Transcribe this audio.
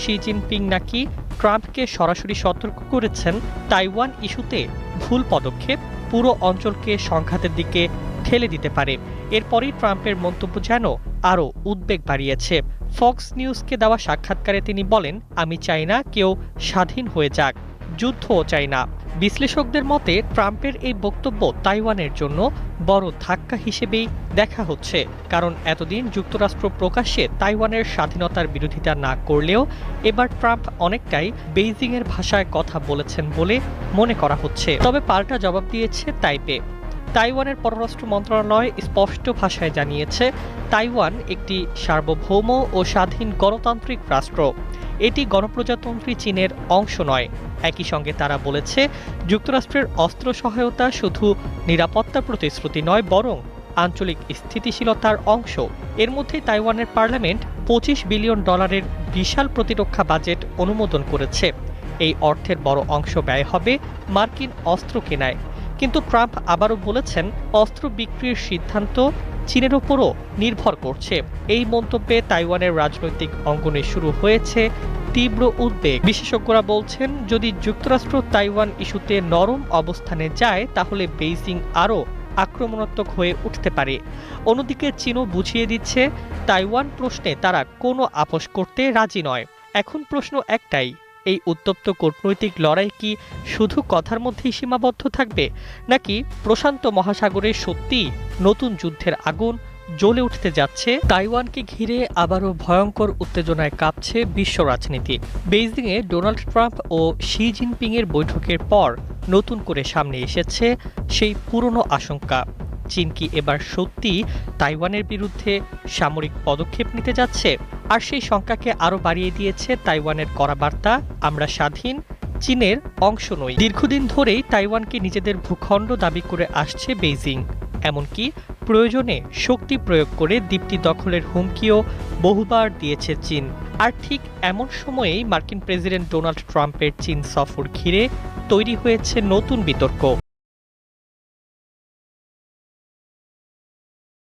Xi Jinping নাকি ট্রাম্পকে সরাসরি সতর্ক করেছেন তাইওয়ান ইস্যুতে ভুল পদক্ষেপ পুরো অঞ্চলকে সংঘাতের দিকে ঠেলে দিতে পারে। এরপরই ট্রাম্পের মন্তব্য যেন আরও উদ্বেগ বাড়িয়েছে। ফক্স নিউজকে দেওয়া সাক্ষাৎকারে তিনি বলেন, আমি চাই না কেউ স্বাধীন হয়ে যাক, যুদ্ধও চাই না। বিশ্লেষকদের মতে ট্রাম্পের এই বক্তব্য তাইওয়ানের জন্য বড় ধাক্কা হিসেবেই দেখা হচ্ছে, কারণ এতদিন যুক্তরাষ্ট্র প্রকাশ্যে তাইওয়ানের স্বাধীনতার বিরোধিতা না করলেও এবার ট্রাম্প অনেকটাই বেইজিংয়ের ভাষায় কথা বলেছেন বলে মনে করা হচ্ছে। তবে পাল্টা জবাব দিয়েছে তাইপে। তাইওয়ানের পররাষ্ট্র মন্ত্রণালয় স্পষ্ট ভাষায় জানিয়েছে, তাইওয়ান একটি সার্বভৌম ও স্বাধীন গণতান্ত্রিক রাষ্ট্র। এটি গণপ্রজাতন্ত্রী চীনের অংশ নয়। একই সঙ্গে তারা বলেছে, যুক্তরাষ্ট্রের অস্ত্র সহায়তা শুধু নিরাপত্তা প্রতিশ্রুতি নয়, বরং আঞ্চলিক স্থিতিশীলতার অংশ। এর মধ্যে তাইওয়ানের পার্লামেন্ট $25 বিলিয়ন বিশাল প্রতিরক্ষা বাজেট অনুমোদন করেছে। এই অর্থের বড় অংশ ব্যয় হবে মার্কিন অস্ত্র কেনায়। কিন্তু ট্রাম্প আবারও বলেছেন, অস্ত্র বিক্রির সিদ্ধান্ত চীনের ওপরও নির্ভর করছে। এই মন্তব্যে তাইওয়ানের রাজনৈতিক অঙ্গনে শুরু হয়েছে তীব্র উদ্বেগ। বিশেষজ্ঞরা বলছেন, যদি যুক্তরাষ্ট্র তাইওয়ান ইস্যুতে নরম অবস্থানে যায় তাহলে বেইজিং আরও আক্রমণাত্মক হয়ে উঠতে পারে। অন্যদিকে চীনও বুঝিয়ে দিচ্ছে, তাইওয়ান প্রশ্নে তারা কোনো আপোস করতে রাজি নয়। এখন প্রশ্ন একটাই, এই উত্তপ্ত কূটনৈতিক লড়াই কি শুধু কথার মধ্যেই সীমাবদ্ধ থাকবে, নাকি প্রশান্ত মহাসাগরে সত্যিই নতুন যুদ্ধের আগুন জ্বলে উঠতে যাচ্ছে? তাইওয়ানকে ঘিরে আবারও ভয়ঙ্কর উত্তেজনায় কাঁপছে বিশ্ব রাজনীতি। বেইজিংয়ে ডোনাল্ড ট্রাম্প ও শি জিনপিংয়ের বৈঠকের পর নতুন করে সামনে এসেছে সেই পুরনো আশঙ্কা। চীন কি এবার সত্যি তাইওয়ানের বিরুদ্ধে সামরিক পদক্ষেপ নিতে যাচ্ছে? আর সেই শঙ্কাকে আরও বাড়িয়ে দিয়েছে তাইওয়ানের করা বার্তা, আমরা স্বাধীন, চীনের অংশ নই। দীর্ঘদিন ধরেই তাইওয়ানকে নিজেদের ভূখণ্ড দাবি করে আসছে বেইজিং। এমনকি প্রয়োজনে শক্তি প্রয়োগ করে দ্বীপটি দখলের হুমকিও বহুবার দিয়েছে চীন। আর ঠিক এমন সময়েই মার্কিন প্রেসিডেন্ট ডোনাল্ড ট্রাম্পের চীন সফর ঘিরে তৈরি হয়েছে নতুন বিতর্ক।